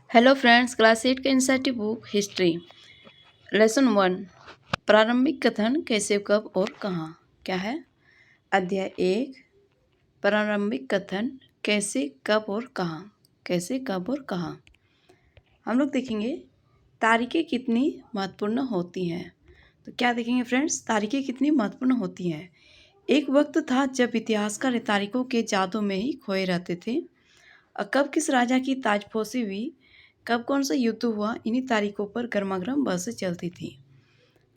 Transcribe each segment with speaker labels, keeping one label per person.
Speaker 1: Hello friends, class 8 का NCERT book history lesson 1 प्रारंभिक कथन कैसे कब और कहाँ। क्या है? अध्याय 1 प्रारंभिक कथन कैसे कब और कहाँ। कैसे कब और कहाँ हम लोग देखेंगे तारीखें कितनी महत्वपूर्ण होती हैं। तो क्या देखेंगे फ्रेंड्स, तारीखें कितनी महत्वपूर्ण होती हैं। एक वक्त था जब इतिहासकार तारीखों के जादू में ही खोए रहते थे। और कब किस राजा की ताजपोशी हुई, कब कौन सा युद्ध हुआ, इन्हीं तारीखों पर गर्मागर्म बहसें चलती थी।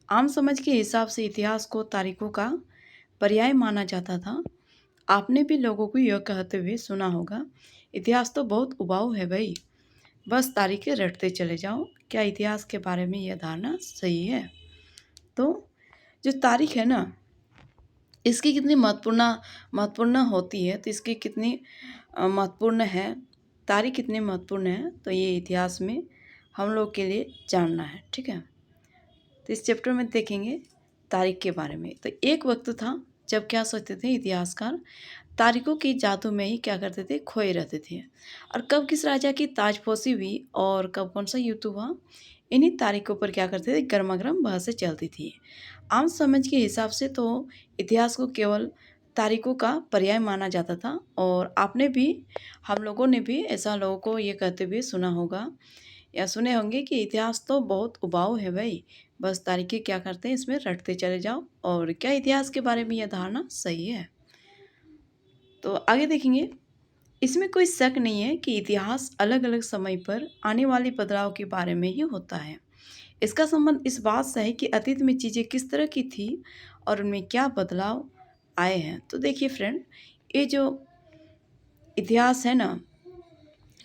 Speaker 1: आम समझ के हिसाब से इतिहास को तारीखों का पर्याय माना जाता था। आपने भी लोगों को यह कहते हुए सुना होगा, इतिहास तो बहुत उबाऊ है भाई, बस तारीखें रटते चले जाओ। क्या इतिहास के बारे में यह धारणा सही है? तो जो तारीख है ना, इसकी कितनी महत्वपूर्ण होती है। तो इसकी कितनी महत्वपूर्ण है, तारीख कितनी महत्वपूर्ण है, तो ये इतिहास में हम लोग के लिए जानना है। ठीक है, तो इस चैप्टर में देखेंगे तारीख के बारे में। तो एक वक्त था जब क्या सोचते थे इतिहासकार, तारीखों की जादू में ही क्या करते थे, खोए रहते थे। और कब किस राजा की ताजपोशी हुई और कब कौन सा युद्ध हुआ, इन्हीं तारीखों पर क्या करते थे, गर्मागर्म बहसें चलती थी। आम समझ के हिसाब से तो इतिहास को केवल तारीखों का पर्याय माना जाता था। और आपने भी, हम लोगों ने भी ऐसा लोगों को ये कहते हुए सुना होगा या सुने होंगे कि इतिहास तो बहुत उबाऊ है भाई, बस तारीखें क्या करते हैं, इसमें रटते चले जाओ। और क्या इतिहास के बारे में यह धारणा सही है? तो आगे देखेंगे, इसमें कोई शक नहीं है कि इतिहास अलग अलग समय पर आने वाले बदलाव के बारे में ही होता है। इसका संबंध इस बात से है कि अतीत में चीज़ें किस तरह की थी और उनमें क्या बदलाव आए हैं। तो देखिए फ्रेंड, ये जो इतिहास है ना,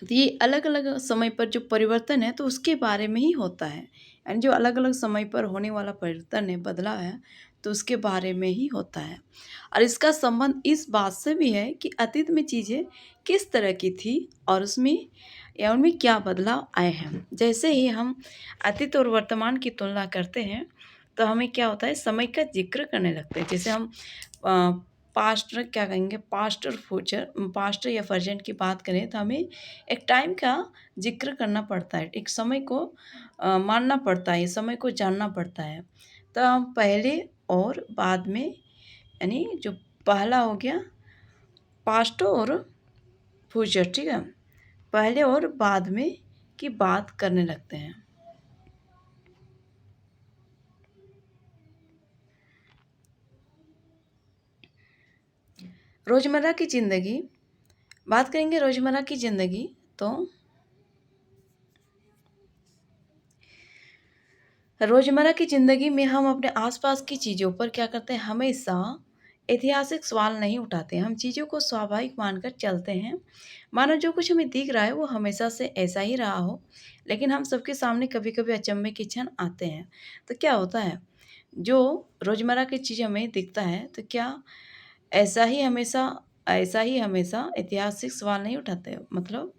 Speaker 1: तो ये अलग अलग समय पर जो परिवर्तन है तो उसके बारे में ही होता है। यानी जो अलग अलग समय पर होने वाला परिवर्तन है, बदलाव है, तो उसके बारे में ही होता है। और इसका संबंध इस बात से भी है कि अतीत में चीज़ें किस तरह की थी और उसमें या उनमें क्या बदलाव आए हैं। जैसे ही हम अतीत और वर्तमान की तुलना करते हैं तो हमें क्या होता है, समय का जिक्र करने लगते हैं। जैसे हम पास्ट क्या कहेंगे, पास्ट और फ्यूचर, पास्ट या प्रेजेंट की बात करें तो हमें एक टाइम का जिक्र करना पड़ता है, एक समय को मानना पड़ता है, समय को जानना पड़ता है। तो हम पहले और बाद में, यानी जो पहला हो गया पास्ट और फ्यूचर, ठीक है, पहले और बाद में की बात करने लगते हैं। रोज़मर्रा की ज़िंदगी बात करेंगे, रोज़मर्रा की ज़िंदगी। तो रोज़मर्रा की ज़िंदगी में हम अपने आसपास की चीज़ों पर क्या करते हैं, हमेशा ऐतिहासिक सवाल नहीं उठाते। हम चीज़ों को स्वाभाविक मानकर चलते हैं, मानो जो कुछ हमें दिख रहा है वो हमेशा से ऐसा ही रहा हो। लेकिन हम सबके सामने कभी कभी अचंभे के क्षण आते हैं। तो क्या होता है, जो रोज़मर्रा की चीज़ हमें दिखता है तो क्या ऐसा ही हमेशा ऐतिहासिक सवाल नहीं उठाते। मतलब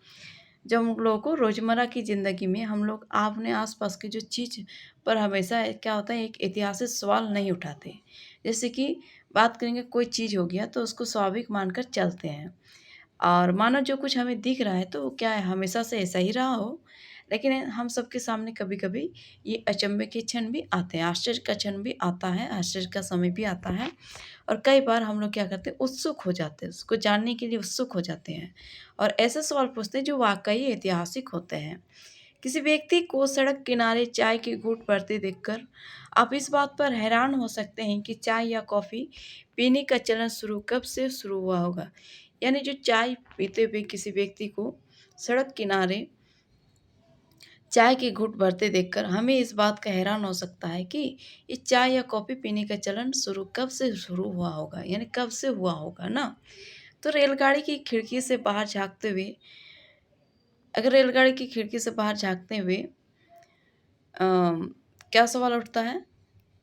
Speaker 1: जब हम लोगों को रोज़मर्रा की ज़िंदगी में हम लोग अपने आसपास की जो चीज़ पर हमेशा क्या होता है, एक ऐतिहासिक सवाल नहीं उठाते। जैसे कि बात करेंगे, कोई चीज़ हो गया तो उसको स्वाभाविक मानकर चलते हैं। और मानो जो कुछ हमें दिख रहा है तो वो क्या है, हमेशा से ऐसा ही रहा हो। लेकिन हम सबके सामने कभी कभी ये अचंभे के क्षण भी आते हैं, आश्चर्य का क्षण भी आता है, आश्चर्य का समय भी आता है। और कई बार हम लोग क्या करते हैं, उत्सुक हो जाते हैं, उसको जानने के लिए उत्सुक हो जाते हैं और ऐसे सवाल पूछते हैं जो वाकई ऐतिहासिक होते हैं। किसी व्यक्ति को सड़क किनारे चाय की घूंट भरते देखकर आप इस बात पर हैरान हो सकते हैं कि चाय या कॉफ़ी पीने का चलन कब से शुरू हुआ होगा। यानी जो चाय पीते हुए किसी व्यक्ति को सड़क किनारे चाय की घूंट भरते देखकर हमें इस बात का हैरान हो सकता है कि ये चाय या कॉफ़ी पीने का चलन कब से शुरू हुआ होगा, यानी कब से हुआ होगा ना। तो रेलगाड़ी की खिड़की से बाहर झाँकते हुए, अगर रेलगाड़ी की खिड़की से बाहर झाँकते हुए क्या सवाल उठता है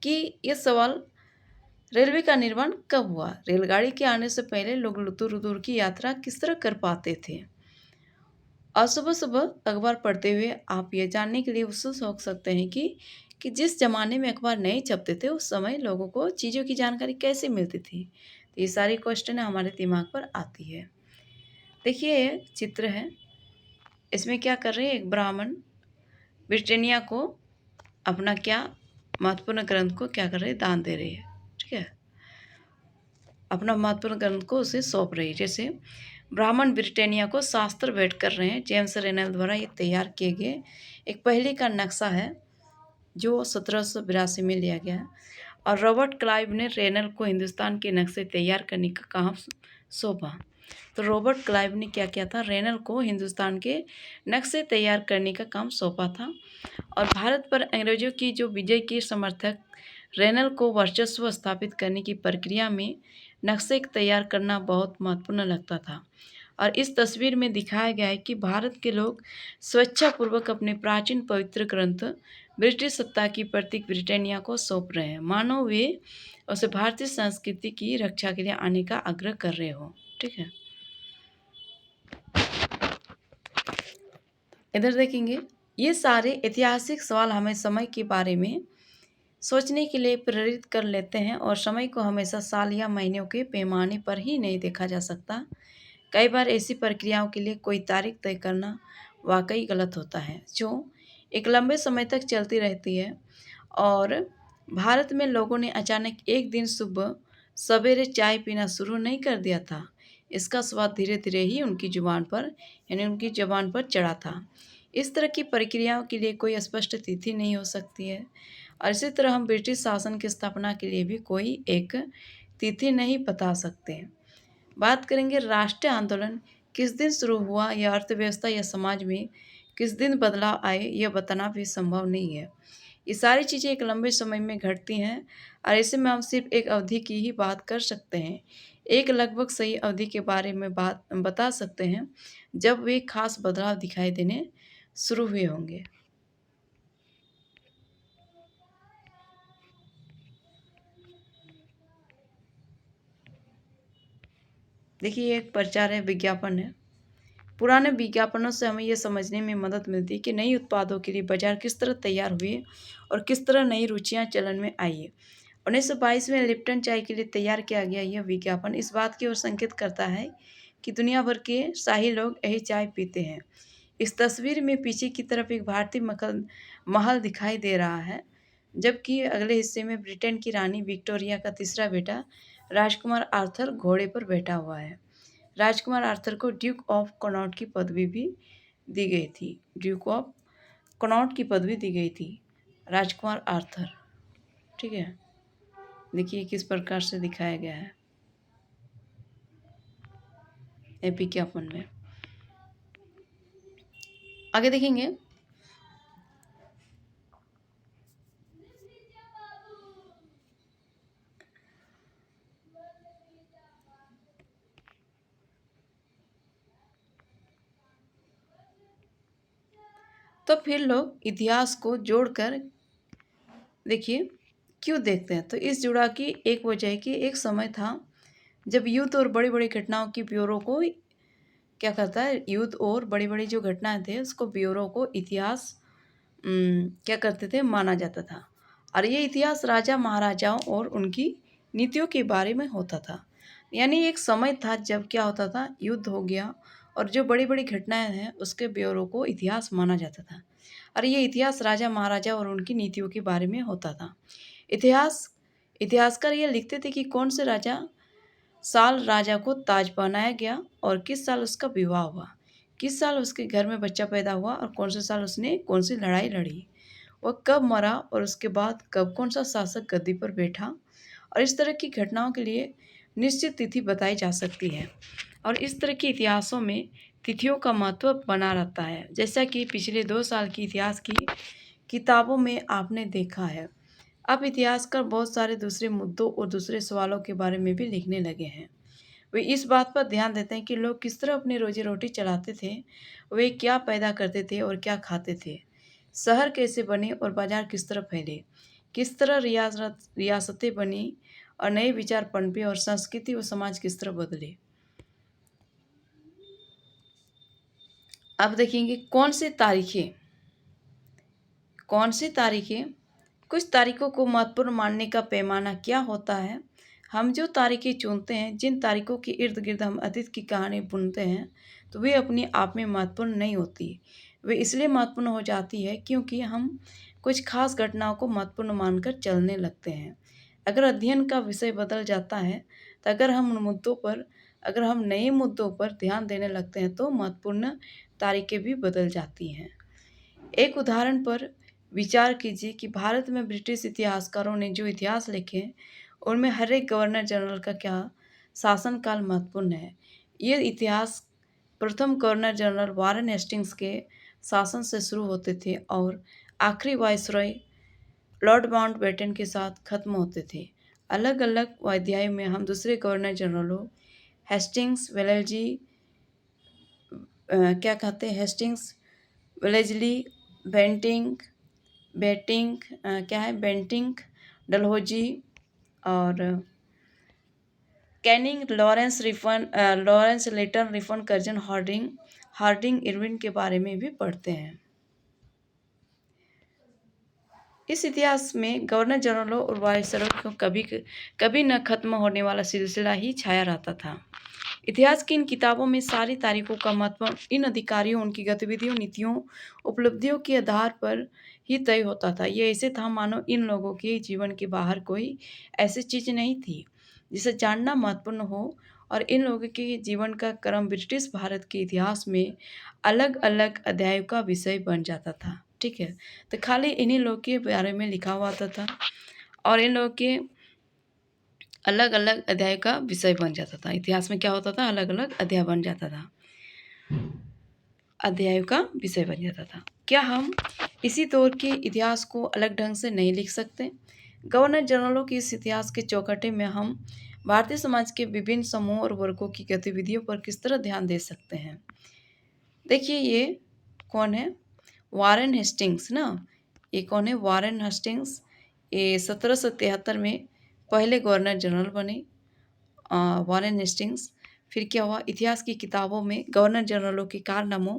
Speaker 1: कि ये सवाल, रेलवे का निर्माण कब हुआ? रेलगाड़ी के आने से पहले लोग दूर दूर की यात्रा किस तरह कर पाते थे? और सुबह सुबह अखबार पढ़ते हुए आप ये जानने के लिए उत्सुक हो सकते हैं कि जिस ज़माने में अखबार नहीं छपते थे उस समय लोगों को चीज़ों की जानकारी कैसे मिलती थी। तो ये सारी क्वेश्चन हमारे दिमाग पर आती है। देखिए चित्र है, इसमें क्या कर रहे हैं, एक ब्राह्मण ब्रिटानिया को अपना क्या महत्वपूर्ण ग्रंथ को क्या कर रहे हैं, दान दे रहे हैं। ठीक है, अपना महत्वपूर्ण ग्रंथ को उसे सौंप रही है। जैसे ब्राह्मण ब्रिटानिया को शास्त्र भेंट कर रहे हैं। जेम्स रेनल द्वारा ये तैयार किए गए एक पहले का नक्शा है जो 1782 में लिया गया है। और रॉबर्ट क्लाइव ने रेनल को हिंदुस्तान के नक्शे तैयार करने का काम सौंपा। तो रॉबर्ट क्लाइव ने क्या किया था, रेनल को हिंदुस्तान के नक्शे तैयार करने का काम सौंपा था। और भारत पर अंग्रेजों की जो विजय के समर्थक रेनल को वर्चस्व स्थापित करने की प्रक्रिया में नक्शे तैयार करना बहुत महत्वपूर्ण लगता था। और इस तस्वीर में दिखाया गया है कि भारत के लोग स्वेच्छापूर्वक अपने प्राचीन पवित्र ग्रंथ ब्रिटिश सत्ता की प्रतीक ब्रिटानिया को सौंप रहे हैं, मानो वे उसे भारतीय संस्कृति की रक्षा के लिए आने का आग्रह कर रहे हो। ठीक है, इधर देखेंगे, ये सारे ऐतिहासिक सवाल हमें समय के बारे में सोचने के लिए प्रेरित कर लेते हैं। और समय को हमेशा साल या महीनों के पैमाने पर ही नहीं देखा जा सकता। कई बार ऐसी प्रक्रियाओं के लिए कोई तारीख तय करना वाकई गलत होता है, जो एक लंबे समय तक चलती रहती है। और भारत में लोगों ने अचानक एक दिन सुबह सवेरे चाय पीना शुरू नहीं कर दिया था। इसका स्वाद धीरे धीरे ही उनकी जुबान पर यानी उनकी ज़बान पर चढ़ा था। इस तरह की प्रक्रियाओं के लिए कोई स्पष्ट तिथि नहीं हो सकती है। और इसी तरह हम ब्रिटिश शासन की स्थापना के लिए भी कोई एक तिथि नहीं बता सकते। बात करेंगे राष्ट्रीय आंदोलन किस दिन शुरू हुआ या अर्थव्यवस्था या समाज में किस दिन बदलाव आए, यह बताना भी संभव नहीं है। ये सारी चीज़ें एक लंबे समय में घटती हैं और ऐसे में हम सिर्फ एक अवधि की ही बात कर सकते हैं। एक लगभग सही अवधि के बारे में बात बता सकते हैं जब वे खास बदलाव दिखाई देने शुरू हुए होंगे। देखिए, ये एक प्रचार है, विज्ञापन है। पुराने विज्ञापनों से हमें यह समझने में मदद मिलती है कि नई उत्पादों के लिए बाजार किस तरह तैयार हुए और किस तरह नई रुचियां चलन में आई है। 1922 में लिप्टन चाय के लिए तैयार किया गया यह विज्ञापन इस बात की ओर संकेत करता है कि दुनिया भर के शाही लोग यही चाय पीते हैं। इस तस्वीर में पीछे की तरफ एक भारतीय महल दिखाई दे रहा है, जबकि अगले हिस्से में ब्रिटेन की रानी विक्टोरिया का तीसरा बेटा राजकुमार आर्थर घोड़े पर बैठा हुआ है। राजकुमार आर्थर को ड्यूक ऑफ कनॉट की पदवी भी दी गई थी। ड्यूक ऑफ कनॉट की पदवी दी गई थी राजकुमार आर्थर। ठीक है, देखिए किस प्रकार से दिखाया गया है विज्ञापन में। आगे देखेंगे, तो फिर लोग इतिहास को जोड़कर देखिए क्यों देखते हैं। तो इस जुड़ा की एक वजह है कि एक समय था जब युद्ध और बड़ी बड़ी घटनाओं की ब्यूरो को क्या करता है, युद्ध और बड़ी बड़ी जो घटनाएं थे उसको ब्यूरो को इतिहास क्या करते थे, माना जाता था। और ये इतिहास राजा महाराजाओं और उनकी नीतियों के बारे में होता था। यानी एक समय था जब क्या होता था, युद्ध हो गया और जो बड़ी बड़ी घटनाएं हैं उसके ब्यौरों को इतिहास माना जाता था। और ये इतिहास राजा महाराजा और उनकी नीतियों के बारे में होता था। इतिहासकार ये लिखते थे कि कौन से साल राजा को ताज पहनाया गया और किस साल उसका विवाह हुआ, किस साल उसके घर में बच्चा पैदा हुआ और कौन से साल उसने कौन सी लड़ाई लड़ी, वह कब मरा और उसके बाद कब कौन सा शासक गद्दी पर बैठा। और इस तरह की घटनाओं के लिए निश्चित तिथि बताई जा सकती है। और इस तरह के इतिहासों में तिथियों का महत्व बना रहता है, जैसा कि पिछले 2 साल की इतिहास की किताबों में आपने देखा है। अब इतिहासकार बहुत सारे दूसरे मुद्दों और दूसरे सवालों के बारे में भी लिखने लगे हैं। वे इस बात पर ध्यान देते हैं कि लोग किस तरह अपनी रोजी रोटी चलाते थे, वे क्या पैदा करते थे और क्या खाते थे, शहर कैसे बने और बाजार किस तरह फैले, किस तरह रियासतें बनी और नए विचार पनपे और संस्कृति व समाज किस तरह बदले। अब देखेंगे कौन सी तारीखें कुछ तारीखों को महत्वपूर्ण मानने का पैमाना क्या होता है, हम जो तारीखें चुनते हैं, जिन तारीखों के इर्द गिर्द हम अतीत की कहानी बुनते हैं, तो वे अपने आप में महत्वपूर्ण नहीं होती। वे इसलिए महत्वपूर्ण हो जाती है क्योंकि हम कुछ खास घटनाओं को महत्वपूर्ण मानकर चलने लगते हैं। अगर अध्ययन का विषय बदल जाता है, तो अगर हम नए मुद्दों पर ध्यान देने लगते हैं, तो महत्वपूर्ण तारीखें भी बदल जाती हैं। एक उदाहरण पर विचार कीजिए कि भारत में ब्रिटिश इतिहासकारों ने जो इतिहास लिखे, उनमें हर एक गवर्नर जनरल का क्या शासनकाल महत्वपूर्ण है। ये इतिहास प्रथम गवर्नर जनरल वारेन हेस्टिंग्स के शासन से शुरू होते थे और आखिरी वायसरॉय लॉर्ड माउंटबेटन के साथ खत्म होते थे। अलग अलग अध्यायों में हम दूसरे गवर्नर जनरलों हेस्टिंग्स, वेलेजी क्या कहते हैं, हेस्टिंग्स, वेलेजली, बेंटिंग बेटिंग क्या है बेंटिंग, डलहौजी और Canning, Lawrence Lytton, Ripon, Curzon, Hardinge Irwin के बारे में भी पढ़ते हैं। इस इतिहास में गवर्नर जनरलों और वायसरॉय को कभी न खत्म होने वाला सिलसिला ही छाया रहता था। इतिहास की इन किताबों में सारी तारीखों का महत्व इन अधिकारियों, उनकी गतिविधियों, नीतियों, उपलब्धियों के आधार पर ही तय होता था। ये ऐसे था मानो इन लोगों के जीवन के बाहर कोई ऐसी चीज नहीं थी जिसे जानना महत्वपूर्ण हो, और इन लोगों के जीवन का क्रम ब्रिटिश भारत के इतिहास में अलग अलग अध्यायों का विषय बन जाता था। ठीक है, तो खाली इन्हीं लोग के बारे में लिखा हुआ था और इन लोगों के अलग अलग अध्याय का विषय बन जाता था। इतिहास में क्या होता था, अलग अलग अध्याय बन जाता था, अध्यायों का विषय बन जाता था। क्या हम इसी दौर के इतिहास को अलग ढंग से नहीं लिख सकते? गवर्नर जनरलों के इस इतिहास के चौकटे में हम भारतीय समाज के विभिन्न समूह और वर्गों की गतिविधियों पर किस तरह ध्यान दे सकते हैं? देखिए, ये कौन है? वारेन हेस्टिंग्स ना। ये कौन है? Warren Hastings. ये 1773 में पहले गवर्नर जनरल बने वारेन हेस्टिंग्स। फिर क्या हुआ? इतिहास की किताबों में गवर्नर जनरलों के कारनामों,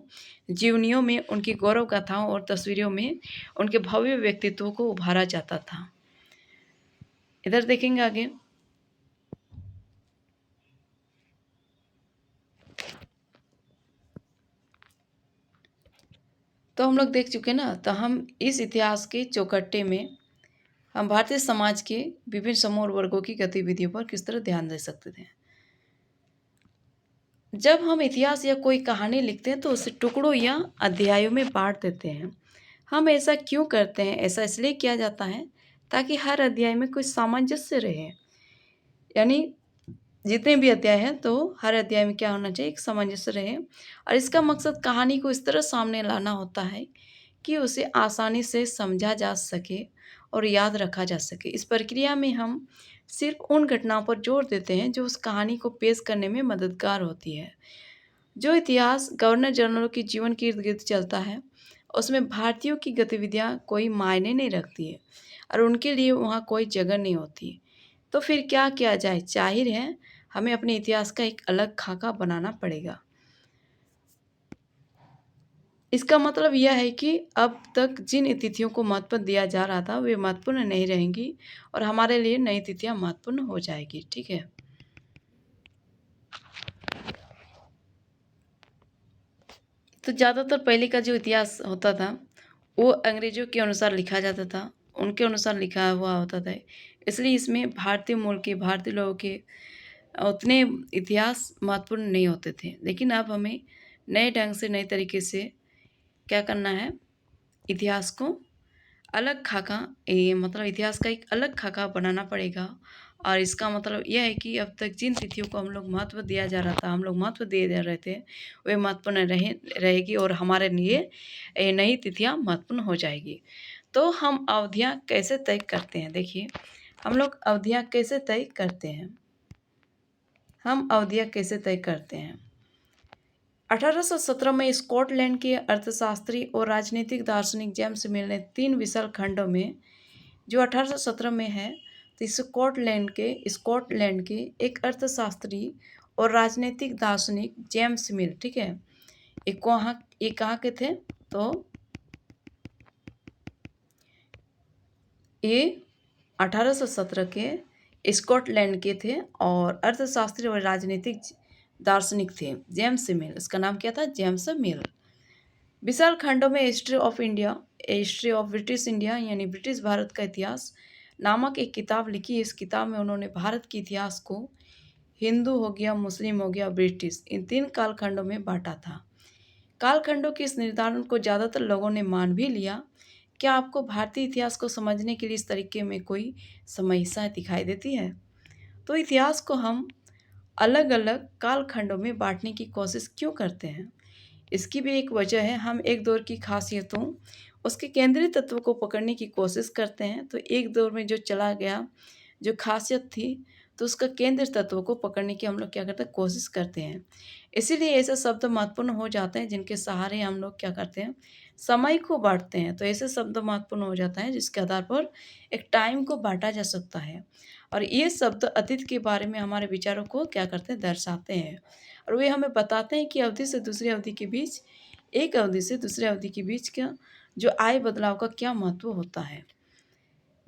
Speaker 1: जीवनियों में उनकी गौरव गाथाओं और तस्वीरों में उनके भव्य व्यक्तित्व को उभारा जाता था। इधर देखेंगे आगे। तो हम लोग देख चुके ना, तो हम इस इतिहास के चौकट्टे में हम भारतीय समाज के विभिन्न समूह और वर्गों की गतिविधियों पर किस तरह ध्यान दे सकते थे। जब हम इतिहास या कोई कहानी लिखते हैं तो उसे टुकड़ों या अध्यायों में बांट देते हैं। हम ऐसा क्यों करते हैं? ऐसा इसलिए किया जाता है ताकि हर अध्याय में कुछ सामंजस्य रहे। यानी जितने भी अध्याय हैं तो हर अध्याय में क्या होना चाहिए? एक सामंजस्य रहे, और इसका मकसद कहानी को इस तरह सामने लाना होता है कि उसे आसानी से समझा जा सके और याद रखा जा सके। इस प्रक्रिया में हम सिर्फ उन घटनाओं पर जोर देते हैं जो उस कहानी को पेश करने में मददगार होती है। जो इतिहास गवर्नर जनरलों के जीवन के इर्द गिर्द चलता है, उसमें भारतीयों की गतिविधियाँ कोई मायने नहीं रखती है और उनके लिए वहाँ कोई जगह नहीं होती। तो फिर क्या किया जाए? जाहिर है हमें अपने इतिहास का एक अलग खाका बनाना पड़ेगा। इसका मतलब यह है कि अब तक जिन तिथियों को महत्व दिया जा रहा था वे महत्वपूर्ण नहीं रहेंगी और हमारे लिए नई तिथियां महत्वपूर्ण हो जाएगी। ठीक है, तो ज़्यादातर पहले का जो इतिहास होता था वो अंग्रेजों के अनुसार लिखा जाता था, उनके अनुसार लिखा हुआ होता था। इसलिए इसमें भारतीय मूल के भारतीय लोगों के उतने इतिहास महत्वपूर्ण नहीं होते थे। लेकिन अब हमें नए ढंग से, नए तरीके से क्या करना है? इतिहास को अलग खाका, ये मतलब इतिहास का एक अलग खाका बनाना पड़ेगा। और इसका मतलब यह है कि अब तक जिन तिथियों को हम लोग महत्व दिया जा रहा था, हम लोग महत्व दिए जा रहे थे, वे महत्वपूर्ण रहेगी और हमारे लिए ये नई तिथियां महत्वपूर्ण हो जाएगी। तो हम अवधियां कैसे तय करते हैं? देखिए, हम लोग अवधियां कैसे तय करते हैं? हम अवधियां कैसे तय करते हैं? 1817 में स्कॉटलैंड के अर्थशास्त्री और राजनीतिक दार्शनिक जेम्स मिल ने 3 विशाल खंडों में, जो 1817 में है, तो स्कॉटलैंड के एक अर्थशास्त्री और राजनीतिक दार्शनिक जेम्स मिल, ठीक है, ये कहाँ के थे? तो ये 1817 के स्कॉटलैंड के थे और अर्थशास्त्री और राजनीतिक दार्शनिक थे। जेम्स मिल, इसका नाम क्या था? जेम्स मिल। विशाल खंडों में history of India, history of British India यानी ब्रिटिश भारत का इतिहास नामक एक किताब लिखी। इस किताब में उन्होंने भारत के इतिहास को हिंदू हो गया, मुस्लिम हो गया, ब्रिटिश, इन 3 कालखंडों में बांटा था। कालखंडों के इस निर्धारण को ज़्यादातर लोगों ने मान भी लिया। क्या आपको भारतीय इतिहास को समझने के लिए इस तरीके में कोई समस्या दिखाई देती है? तो इतिहास को हम अलग अलग कालखंडों में बांटने की कोशिश क्यों करते हैं? इसकी भी एक वजह है, हम एक दौर की खासियतों, उसके केंद्रीय तत्व को पकड़ने की कोशिश करते हैं। तो एक दौर में जो चला गया, जो खासियत थी, तो उसका केंद्र तत्व को पकड़ने की हम लोग क्या करते हैं? कोशिश करते हैं। इसीलिए ऐसे शब्द महत्वपूर्ण हो जाते हैं जिनके सहारे हम लोग क्या करते हैं? समय को बांटते हैं। तो ऐसे शब्द महत्वपूर्ण हो जाता है जिसके आधार पर एक टाइम को बांटा जा सकता है। और ये शब्द अतीत के बारे में हमारे विचारों को क्या करते हैं? दर्शाते हैं। और वे हमें बताते हैं कि अवधि से दूसरी अवधि के बीच, एक अवधि से दूसरी अवधि के बीच का जो आय बदलाव का क्या महत्व होता है।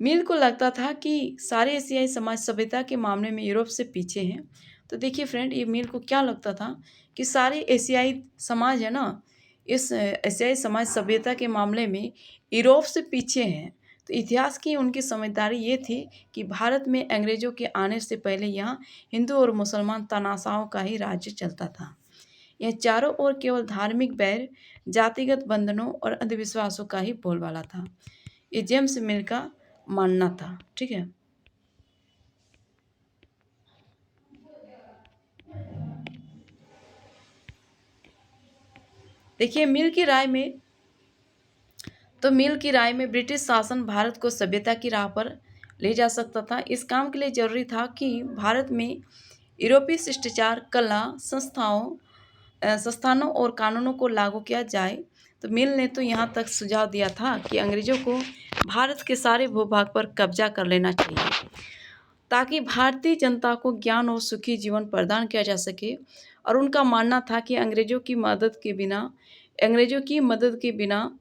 Speaker 1: मिल को लगता था कि सारे एशियाई समाज सभ्यता के मामले में यूरोप से पीछे हैं। तो देखिए फ्रेंड, ये मिल को क्या लगता था कि सारे एशियाई समाज है ना, इस एशियाई समाज सभ्यता के मामले में यूरोप से पीछे हैं। तो इतिहास की उनकी समझदारी ये थी कि भारत में अंग्रेजों के आने से पहले यहाँ हिंदू और मुसलमान तानाशाहों का ही राज्य चलता था। यह चारों ओर केवल धार्मिक बैर, जातिगत बंधनों और अंधविश्वासों का ही बोलबाला था। ये जेम्स मिल का मानना था। ठीक है। देखिए मिल की राय में ब्रिटिश शासन भारत को सभ्यता की राह पर ले जा सकता था। इस काम के लिए जरूरी था कि भारत में यूरोपीय शिष्टाचार, कला, संस्थानों और कानूनों को लागू किया जाए। तो मिल ने तो यहाँ तक सुझाव दिया था कि अंग्रेजों को भारत के सारे भूभाग पर कब्जा कर लेना चाहिए ताकि भारतीय जनता को ज्ञान और सुखी जीवन प्रदान किया जा सके। और उनका मानना था कि अंग्रेजों की मदद के बिना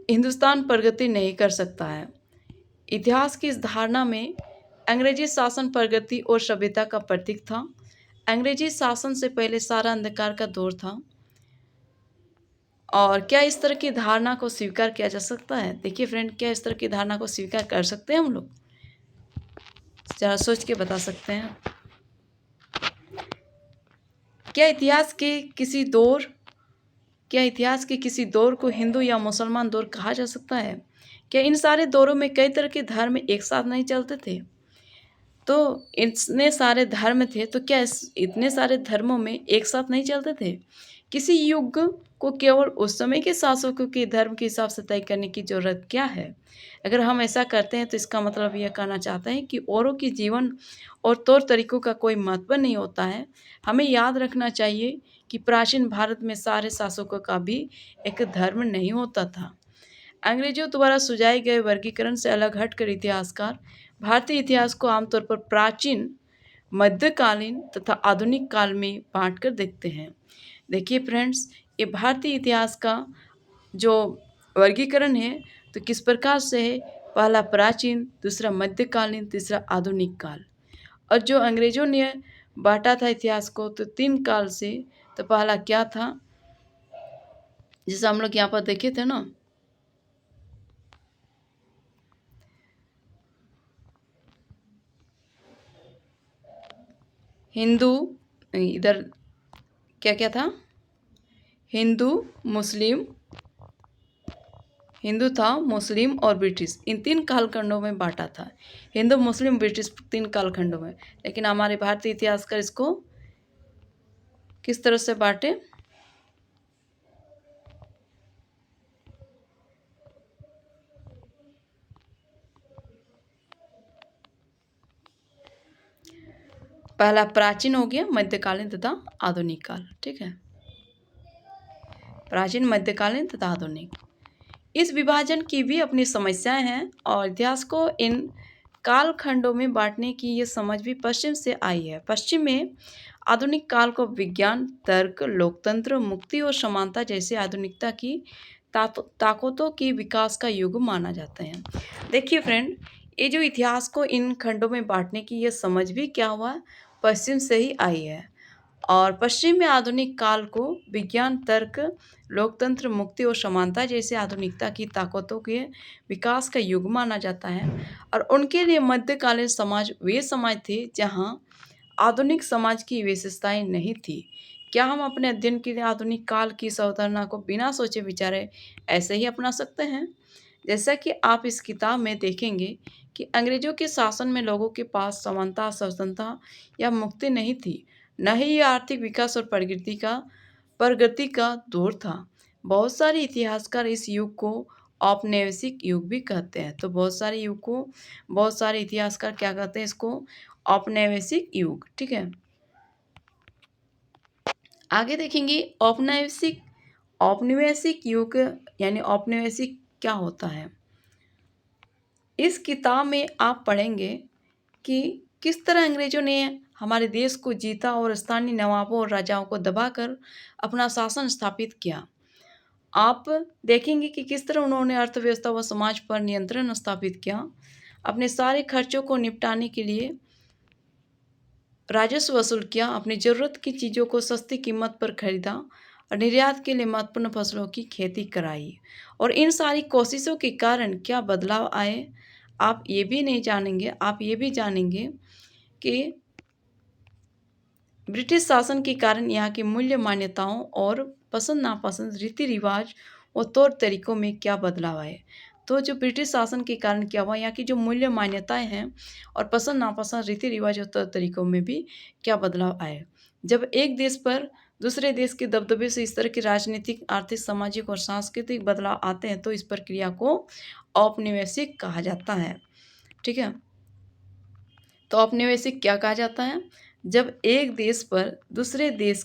Speaker 1: हिंदुस्तान प्रगति नहीं कर सकता है। इतिहास की इस धारणा में अंग्रेजी शासन प्रगति और सभ्यता का प्रतीक था। अंग्रेजी शासन से पहले सारा अंधकार का दौर था। और क्या इस तरह की धारणा को स्वीकार किया जा सकता है? देखिए फ्रेंड, क्या इस तरह की धारणा को स्वीकार कर सकते हैं हम लोग? जरा सोच के बता सकते हैं। क्या इतिहास के किसी दौर को हिंदू या मुसलमान दौर कहा जा सकता है? क्या इन सारे दौरों में कई तरह के धर्म एक साथ नहीं चलते थे? तो इतने सारे धर्म थे, तो क्या इतने सारे धर्मों में एक साथ नहीं चलते थे? किसी युग को केवल उस समय के शासकों के धर्म के हिसाब से तय करने की जरूरत क्या है? अगर हम ऐसा करते हैं तो इसका मतलब यह कहना चाहते हैं कि औरों के जीवन और तौर तरीकों का कोई महत्व नहीं होता है। हमें याद रखना चाहिए कि प्राचीन भारत में सारे शासकों का भी एक धर्म नहीं होता था। अंग्रेजों द्वारा सुझाए गए वर्गीकरण से अलग हटकर इतिहासकार भारतीय इतिहास को आमतौर पर प्राचीन, मध्यकालीन तथा आधुनिक काल में बांटकर देखते हैं। देखिए फ्रेंड्स, ये भारतीय इतिहास का जो वर्गीकरण है तो किस प्रकार से है? पहला प्राचीन, दूसरा मध्यकालीन, तीसरा आधुनिक काल। और जो अंग्रेजों ने बांटा था इतिहास को तो 3 काल से। तो पहला क्या था, जैसे हम लोग यहाँ पर देखे थे ना, हिंदू, इधर क्या क्या था, हिंदू था, मुस्लिम और ब्रिटिश, इन 3 कालखंडों में बांटा था। हिंदू, मुस्लिम, ब्रिटिश 3 कालखंडों में। लेकिन हमारे भारतीय इतिहासकार इसको किस तरह से बांटे? पहला प्राचीन हो गया, मध्यकालीन तथा आधुनिक काल। ठीक है, प्राचीन, मध्यकालीन तथा आधुनिक। इस विभाजन की भी अपनी समस्याएं हैं और इतिहास को इन कालखंडों में बांटने की ये समझ भी पश्चिम से आई है। पश्चिम में आधुनिक काल को विज्ञान, तर्क, लोकतंत्र, मुक्ति और समानता जैसे आधुनिकता की ताकतों के विकास का युग माना जाता है। देखिए फ्रेंड, ये जो इतिहास को इन खंडों में बांटने की ये समझ भी क्या हुआ, पश्चिम से ही आई है। और पश्चिम में आधुनिक काल को विज्ञान, तर्क, लोकतंत्र, मुक्ति और समानता जैसे आधुनिकता की ताकतों के विकास का युग माना जाता है। और उनके लिए मध्यकालीन समाज वे समाज थे जहाँ आधुनिक समाज की विशेषताएं नहीं थी। क्या हम अपने अध्ययन के लिए आधुनिक काल की इस अवधारणा को बिना सोचे विचारे ऐसे ही अपना सकते हैं? जैसा कि आप इस किताब में देखेंगे कि अंग्रेजों के शासन में लोगों के पास समानता, स्वतंत्रता या मुक्ति नहीं थी, न ही ये आर्थिक विकास और प्रगति का दौर था। बहुत सारे इतिहासकार इस युग को औपनिवेशिक युग भी कहते हैं। तो बहुत सारे इतिहासकार क्या कहते हैं इसको? औपनिवेशिक युग। ठीक है, आगे देखेंगे औपनिवेशिक औपनिवेशिक युग यानी औपनिवेशिक क्या होता है। इस किताब में आप पढ़ेंगे कि किस तरह अंग्रेजों ने हमारे देश को जीता और स्थानीय नवाबों और राजाओं को दबाकर अपना शासन स्थापित किया। आप देखेंगे कि किस तरह उन्होंने अर्थव्यवस्था व समाज पर नियंत्रण स्थापित किया। अपने सारे खर्चों को निपटाने के लिए राजस्व वसूल किया, अपनी ज़रूरत की चीज़ों को सस्ती कीमत पर खरीदा और निर्यात के लिए महत्वपूर्ण फसलों की खेती कराई। और इन सारी कोशिशों के कारण क्या बदलाव आए, आप ये भी नहीं जानेंगे। आप ये भी जानेंगे कि ब्रिटिश शासन के कारण यहाँ की मूल्य मान्यताओं और पसंद नापसंद, रीति रिवाज और तौर तरीकों में क्या बदलाव आए। तो जो ब्रिटिश शासन के कारण क्या हुआ, यहाँ की जो मूल्य मान्यताएं हैं और पसंद नापसंद, रीति रिवाज और तौर तरीकों में भी क्या बदलाव आए। जब एक देश पर दूसरे देश के दबदबे से इस तरह के राजनीतिक, आर्थिक, सामाजिक और सांस्कृतिक बदलाव आते हैं तो इस प्रक्रिया को औपनिवेशिक कहा जाता है। ठीक है, तो औपनिवेशिक क्या कहा जाता है? जब एक देश पर दूसरे देश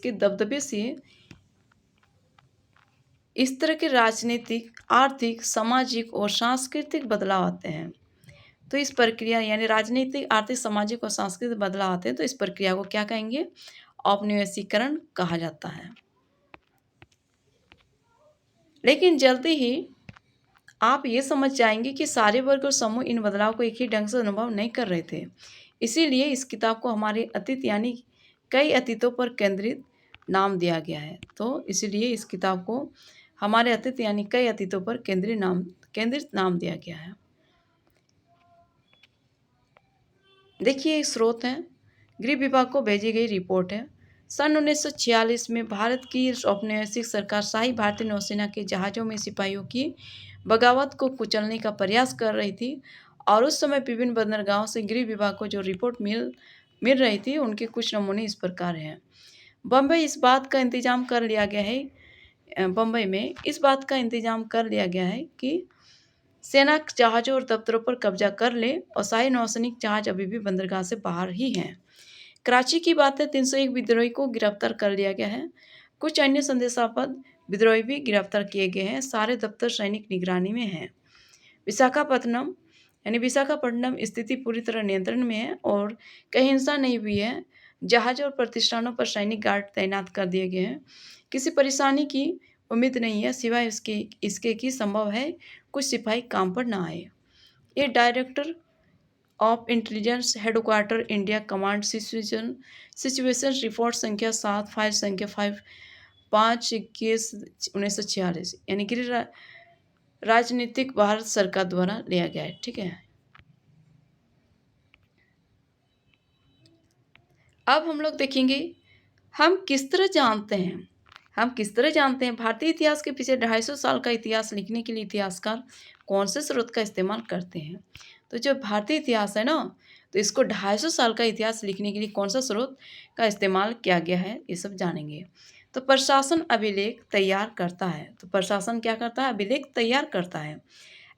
Speaker 1: के दबदबे से इस तरह के राजनीतिक, आर्थिक, सामाजिक और सांस्कृतिक बदलाव आते हैं तो इस प्रक्रिया यानी राजनीतिक, आर्थिक, सामाजिक और सांस्कृतिक बदलाव आते हैं तो इस प्रक्रिया को क्या कहेंगे? औपनिवेशीकरण कहा जाता है। लेकिन जल्दी ही आप ये समझ जाएंगे कि सारे वर्ग और समूह इन बदलाव को एक ही ढंग से अनुभव नहीं कर रहे थे। इसीलिए इस किताब को हमारे अतीत यानी कई अतीतों पर केंद्रित नाम दिया गया है। तो इसीलिए इस किताब को हमारे अतीत यानी कई अतीतों पर केंद्रित नाम दिया गया है। देखिए, स्रोत हैं, गृह विभाग को भेजी गई रिपोर्ट है। सन 1946 में भारत की औपनिवेशिक सरकार शाही भारतीय नौसेना के जहाज़ों में सिपाहियों की बगावत को कुचलने का प्रयास कर रही थी और उस समय विभिन्न बंदरगाहों से गृह विभाग को जो रिपोर्ट मिल रही थी उनके कुछ नमूने इस प्रकार हैं। बम्बई इस बात का इंतजाम कर लिया गया है बम्बई में इस बात का इंतजाम कर लिया गया है कि सेना जहाज़ों और दफ्तरों पर कब्जा कर ले और शाही नौसैनिक जहाज अभी भी बंदरगाह से बाहर ही हैं। कराची की बात है, 301 विद्रोही को गिरफ्तार कर लिया गया है। कुछ अन्य संदेशापद विद्रोही भी गिरफ्तार किए गए हैं। सारे दफ्तर सैनिक निगरानी में हैं। विशाखापट्टनम स्थिति पूरी तरह नियंत्रण में है और कहीं हिंसा नहीं हुई है। जहाज और प्रतिष्ठानों पर सैनिक गार्ड तैनात कर दिए गए हैं। किसी परेशानी की उम्मीद नहीं है सिवाय इसके कि संभव है कुछ सिपाही काम पर ना आए। ये director of intelligence headquarter India command situation report संख्या 7 फाइल संख्या 5/21/1946 यानी कि राजनीतिक भारत सरकार द्वारा लिया गया है। ठीक है, अब हम लोग देखेंगे हम किस तरह जानते हैं भारतीय इतिहास के पीछे 250 साल का इतिहास लिखने के लिए इतिहासकार कौन से स्रोत का इस्तेमाल करते हैं। तो जो भारतीय इतिहास है ना, तो इसको 250 साल का इतिहास लिखने के लिए कौन सा स्रोत का इस्तेमाल किया गया है ये सब जानेंगे। तो प्रशासन अभिलेख तैयार करता है। तो प्रशासन क्या करता है? अभिलेख तैयार करता है।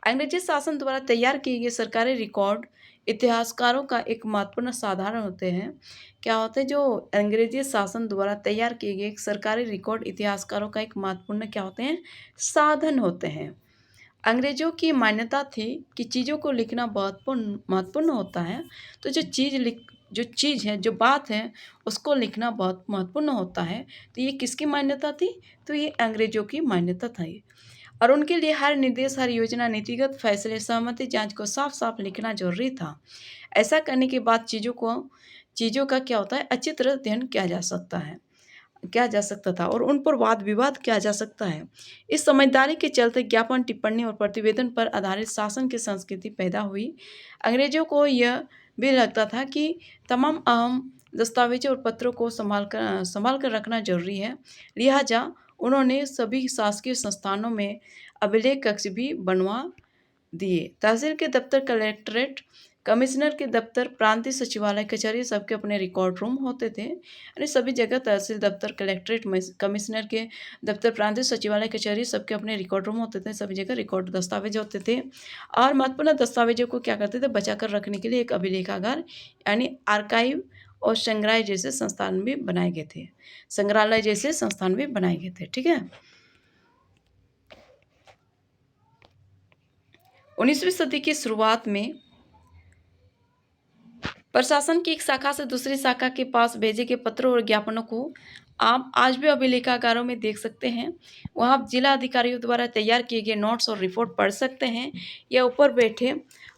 Speaker 1: अंग्रेजी शासन द्वारा तैयार किए गए सरकारी रिकॉर्ड इतिहासकारों का एक महत्वपूर्ण साधन होते हैं। क्या होते हैं? जो अंग्रेजी शासन द्वारा तैयार किए गए सरकारी रिकॉर्ड इतिहासकारों का एक महत्वपूर्ण क्या होते हैं? साधन होते हैं। अंग्रेजों की मान्यता थी कि चीज़ों को लिखना बहुत महत्वपूर्ण होता है। तो जो चीज़ है, जो बात है, उसको लिखना बहुत महत्वपूर्ण होता है। तो ये किसकी मान्यता थी? तो ये अंग्रेजों की मान्यता थी। और उनके लिए हर निर्देश, हर योजना, नीतिगत फैसले, सहमति, जांच को साफ साफ लिखना जरूरी था। ऐसा करने के बाद चीज़ों का क्या होता है, अच्छी तरह अध्ययन किया जा सकता था और उन पर वाद विवाद किया जा सकता है। इस समझदारी के चलते ज्ञापन, टिप्पणी और प्रतिवेदन पर आधारित शासन की संस्कृति पैदा हुई। अंग्रेजों को यह भी लगता था कि तमाम अहम दस्तावेजों और पत्रों को संभाल कर रखना जरूरी है। लिहाजा उन्होंने सभी शासकीय संस्थानों में अभिलेख कक्ष भी बनवा दिए। तहसील के दफ्तर, कलेक्ट्रेट, कमिश्नर के दफ्तर, प्रांतीय सचिवालय, कचहरी, सबके अपने रिकॉर्ड रूम होते थे। यानी सभी जगह तहसील दफ्तर, कलेक्ट्रेट, कमिश्नर के दफ्तर, प्रांतीय सचिवालय, कचहरी, सबके अपने रिकॉर्ड रूम होते थे। सभी जगह रिकॉर्ड दस्तावेज होते थे और महत्वपूर्ण दस्तावेजों को क्या करते थे, बचाकर रखने के लिए एक अभिलेखागार यानी आर्काइव और संग्रहालय जैसे संस्थान भी बनाए गए थे। ठीक है। 19वीं सदी की शुरुआत में प्रशासन की एक शाखा से दूसरी शाखा के पास भेजे गए पत्रों और ज्ञापनों को आप आज भी अभिलेखागारों में देख सकते हैं। वहाँ आप जिला अधिकारियों द्वारा तैयार किए गए नोट्स और रिपोर्ट पढ़ सकते हैं या ऊपर बैठे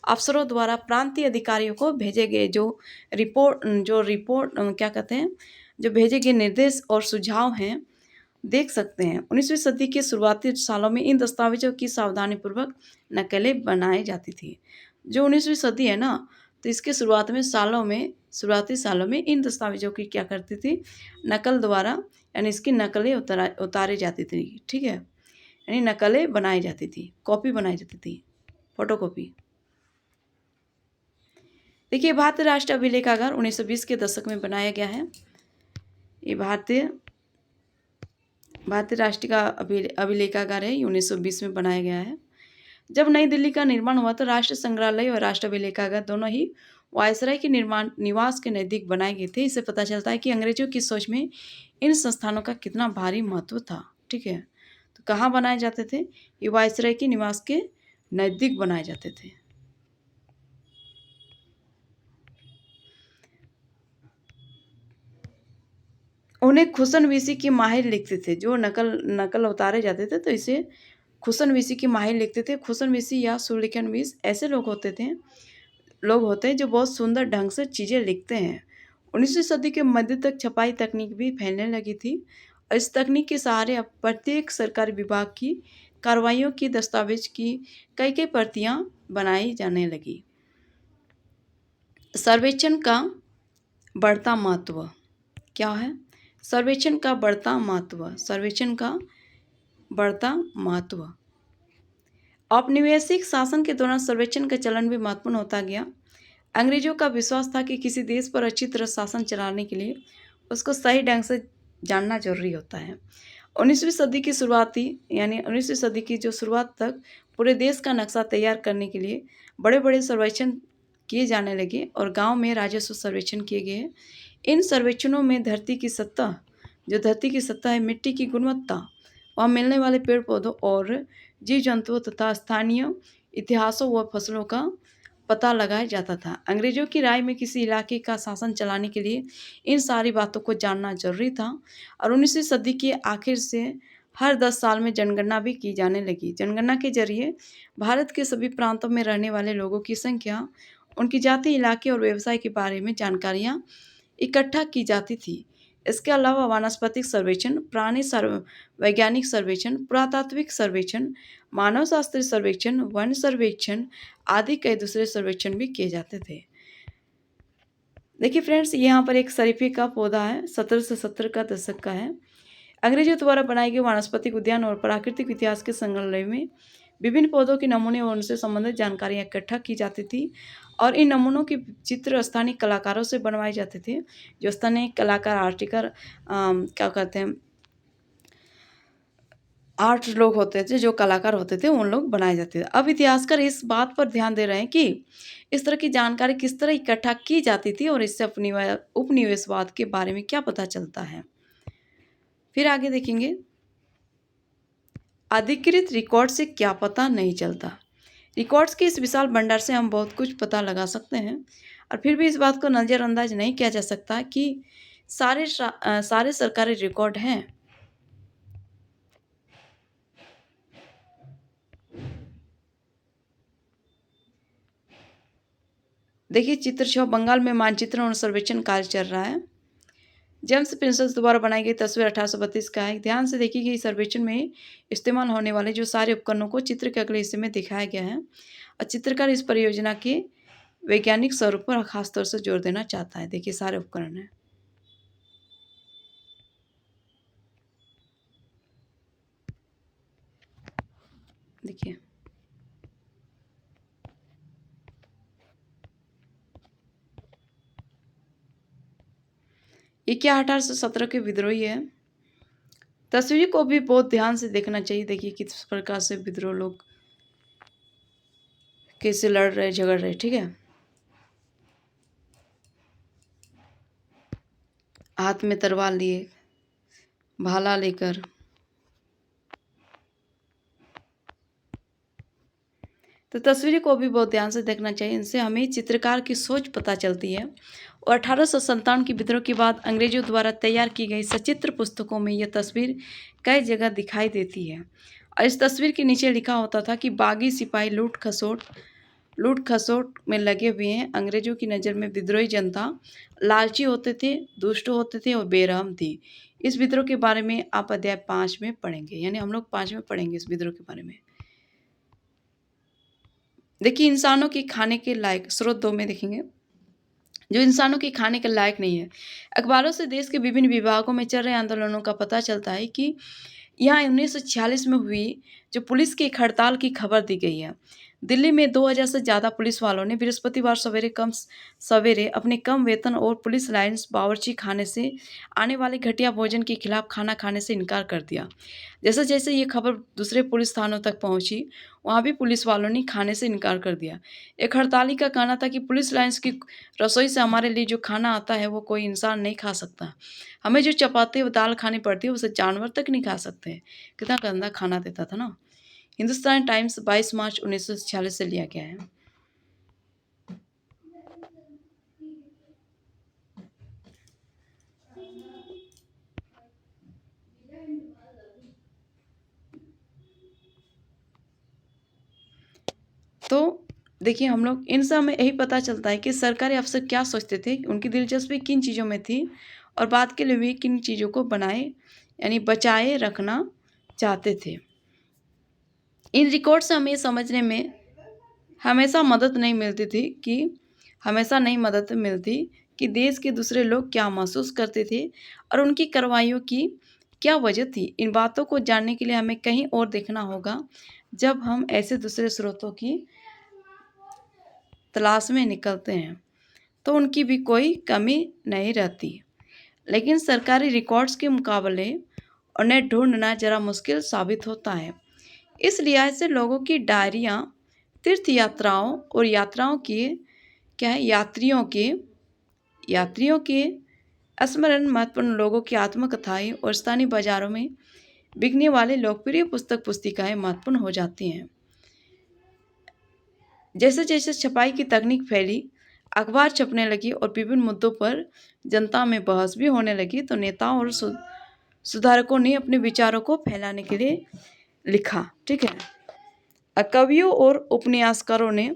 Speaker 1: अफसरों द्वारा प्रांतीय अधिकारियों को भेजे गए जो रिपोर्ट क्या कहते हैं, जो भेजे गए निर्देश और सुझाव हैं, देख सकते हैं। 19वीं सदी के शुरुआती सालों में इन दस्तावेजों की सावधानीपूर्वक नकलें बनाई जाती थी। जो 19वीं सदी है ना, तो इसके शुरुआती सालों में इन दस्तावेजों की क्या करती थी, नकल द्वारा यानी इसकी नकलें उतारी जाती थी। ठीक है, यानी नकलें बनाई जाती थी, कॉपी बनाई जाती थी, फोटोकॉपी। देखिए, भारतीय राष्ट्रीय अभिलेखागार 1920 के दशक में बनाया गया है। ये भारतीय राष्ट्रीय का अभिलेखागार है, 1920 में बनाया गया है। जब नई दिल्ली का निर्माण हुआ तो राष्ट्रीय संग्रहालय और राष्ट्रीय अभिलेखागार दोनों ही वायसराय के निवास के नज़दीक बनाए गए थे। इससे पता चलता है कि अंग्रेजों की सोच में इन संस्थानों का कितना भारी महत्व था। ठीक है, तो कहाँ बनाए जाते थे, ये वायसराय के निवास के नज़दीक बनाए जाते थे। उन्हें खुसनवीसी की माहिर लिखते थे, जो नकल उतारे जाते थे तो इसे खुसनवीसी की माहिर लिखते थे। खुसनवीसी या सुलेखनवीस ऐसे लोग होते हैं जो बहुत सुंदर ढंग से चीज़ें लिखते हैं। 19वीं सदी के मध्य तक छपाई तकनीक भी फैलने लगी थी और इस तकनीक के सहारे अब प्रत्येक सरकारी विभाग की कार्रवाइयों की दस्तावेज की कई प्रतियां बनाई जाने लगी। सर्वेक्षण का बढ़ता महत्व क्या है? सर्वेक्षण का बढ़ता महत्व। औपनिवेशिक शासन के दौरान सर्वेक्षण का चलन भी महत्वपूर्ण होता गया। अंग्रेजों का विश्वास था कि किसी देश पर अच्छी तरह शासन चलाने के लिए उसको सही ढंग से जानना जरूरी होता है। 19वीं सदी की जो शुरुआत तक पूरे देश का नक्शा तैयार करने के लिए बड़े बड़े सर्वेक्षण किए जाने लगे और गांव में राजस्व सर्वेक्षण किए गए। इन सर्वेक्षणों में धरती की सतह है, मिट्टी की गुणवत्ता, वहाँ मिलने वाले पेड़ पौधों और जीव जंतुओं तथा स्थानीय इतिहासों व फसलों का पता लगाया जाता था। अंग्रेजों की राय में किसी इलाके का शासन चलाने के लिए इन सारी बातों को जानना जरूरी था और 19वीं सदी के आखिर से हर 10 साल में जनगणना भी की जाने लगी। जनगणना के जरिए भारत के सभी प्रांतों में रहने वाले लोगों की संख्या, उनकी जाति, इलाके और व्यवसाय के बारे में जानकारियाँ इकट्ठा की जाती थी। इसके अलावा वानस्पतिक सर्वेक्षण, प्राणी वैज्ञानिक सर्वेक्षण, पुरातात्विक सर्वेक्षण, मानव शास्त्रीय सर्वेक्षण, वन सर्वेक्षण आदि कई दूसरे सर्वेक्षण भी किए जाते थे। देखिए फ्रेंड्स, यहाँ पर एक शरीफे का पौधा है, 1770 का दशक का है। अंग्रेजों द्वारा बनाए गए वानस्पतिक उद्यान और प्राकृतिक इतिहास के संग्रहालय में विभिन्न पौधों के नमूने और उनसे संबंधित जानकारियाँ इकट्ठा की जाती थी और इन नमूनों के चित्र स्थानीय कलाकारों से बनवाए जाते थे। जो स्थानीय कलाकार आर्ट लोग होते थे, जो कलाकार होते थे, उन लोग बनाए जाते थे। अब इतिहासकार इस बात पर ध्यान दे रहे हैं कि इस तरह की जानकारी किस तरह इकट्ठा की जाती थी और इससे उपनिवेशवाद के बारे में क्या पता चलता है। फिर आगे देखेंगे, अधिकृत रिकॉर्ड से क्या पता नहीं चलता। रिकॉर्ड्स के इस विशाल भंडार से हम बहुत कुछ पता लगा सकते हैं और फिर भी इस बात को नज़रअंदाज नहीं किया जा सकता कि सारे सरकारी रिकॉर्ड हैं। देखिए चित्र 6 बंगाल में मानचित्रण और सर्वेक्षण कार्य चल रहा है। जेम्स प्रिंसेस द्वारा बनाई गई तस्वीर 1832 का है। ध्यान से देखिए कि इस सर्वेक्षण में इस्तेमाल होने वाले जो सारे उपकरणों को चित्र के अगले हिस्से में दिखाया गया है और चित्रकार इस परियोजना के वैज्ञानिक स्वरूप पर खासतौर से जोर देना चाहता है। देखिए सारे उपकरण हैं। देखिए ये क्या 1817 के विद्रोही है। तस्वीर को भी बहुत ध्यान से देखना चाहिए। देखिए किस प्रकार से विद्रोह लोग कैसे लड़ रहे झगड़ रहे। ठीक है, हाथ में तलवार लिए, भाला लेकर। तो तस्वीरों को भी बहुत ध्यान से देखना चाहिए। इनसे हमें चित्रकार की सोच पता चलती है। और 1857 की विद्रोह के बाद अंग्रेजों द्वारा तैयार की गई सचित्र पुस्तकों में यह तस्वीर कई जगह दिखाई देती है। और इस तस्वीर के नीचे लिखा होता था कि बागी सिपाही लूट खसोट में लगे हुए हैं। अंग्रेजों की नज़र में विद्रोही जनता लालची होते थे, दुष्ट होते थे और बेरहम थी। इस विद्रोह के बारे में आप अध्याय 5 में पढ़ेंगे, यानी हम लोग 5 में पढ़ेंगे इस विद्रोह के बारे में। देखिए इंसानों की खाने के लायक स्रोत 2 में देखेंगे, जो इंसानों के खाने के लायक नहीं है। अखबारों से देश के विभिन्न विभागों में चल रहे आंदोलनों का पता चलता है कि यहाँ 1946 में हुई जो पुलिस की एक हड़ताल की खबर दी गई है। दिल्ली में 2000 से ज़्यादा पुलिस वालों ने बृहस्पतिवार सवेरे अपने कम वेतन और पुलिस लाइन्स बावर्ची खाने से आने वाले घटिया भोजन के खिलाफ खाना खाने से इनकार कर दिया। जैसे जैसे ये खबर दूसरे पुलिस थानों तक पहुंची, वहां भी पुलिस वालों ने खाने से इनकार कर दिया। एक हड़ताली का कहना था कि पुलिस लाइन्स की रसोई से हमारे लिए जो खाना आता है वो कोई इंसान नहीं खा सकता। हमें जो चपाती और दाल खानी पड़ती है उसे जानवर तक नहीं खा सकते। कितना गंदा खाना देता था ना। हिंदुस्तान टाइम्स 22 मार्च 1946 से लिया गया है। तो देखिए हम लोग इनसे हमें यही पता चलता है कि सरकारी अफसर क्या सोचते थे, उनकी दिलचस्पी किन चीज़ों में थी और बाद के लिए भी किन चीज़ों को बनाए यानी बचाए रखना चाहते थे। इन रिकॉर्ड से हमें समझने में हमेशा मदद नहीं मिलती थी कि हमेशा नहीं मदद मिलती कि देश के दूसरे लोग क्या महसूस करते थे और उनकी कार्रवाइयों की क्या वजह थी। इन बातों को जानने के लिए हमें कहीं और देखना होगा। जब हम ऐसे दूसरे स्रोतों की तलाश में निकलते हैं तो उनकी भी कोई कमी नहीं रहती, लेकिन सरकारी रिकॉर्ड्स के मुकाबले उन्हें ढूंढना ज़रा मुश्किल साबित होता है। इस लिहाज से लोगों की डायरियाँ, तीर्थ यात्राओं और यात्रियों के स्मरण महत्वपूर्ण लोगों की आत्मकथाएं और स्थानीय बाजारों में बिकने वाले लोकप्रिय पुस्तिकाएं महत्वपूर्ण हो जाती हैं। जैसे जैसे छपाई की तकनीक फैली, अखबार छपने लगी और विभिन्न मुद्दों पर जनता में बहस भी होने लगी, तो नेताओं और सुधारकों ने अपने विचारों को फैलाने के लिए लिखा। ठीक है, कवियों और उपन्यासकारों ने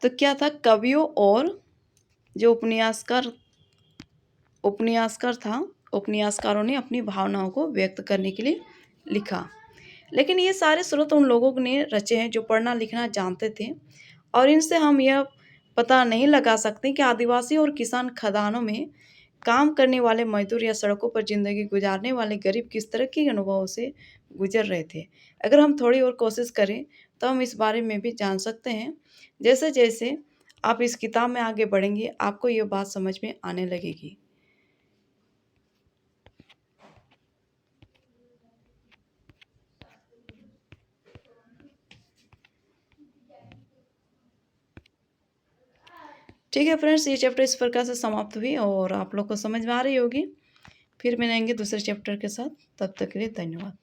Speaker 1: तो क्या था, कवियों और जो उपन्यासकारों ने अपनी भावनाओं को व्यक्त करने के लिए लिखा। लेकिन ये सारे स्रोत उन लोगों ने रचे हैं जो पढ़ना लिखना जानते थे, और इनसे हम यह पता नहीं लगा सकते कि आदिवासी और किसान खदानों में काम करने वाले मजदूर या सड़कों पर ज़िंदगी गुजारने वाले गरीब किस तरह के अनुभवों से गुजर रहे थे। अगर हम थोड़ी और कोशिश करें तो हम इस बारे में भी जान सकते हैं। जैसे जैसे आप इस किताब में आगे बढ़ेंगे आपको ये बात समझ में आने लगेगी। ठीक है फ्रेंड्स, ये चैप्टर इस प्रकार से समाप्त हुई और आप लोग को समझ में आ रही होगी। फिर मिलेंगे दूसरे चैप्टर के साथ, तब तक के लिए धन्यवाद।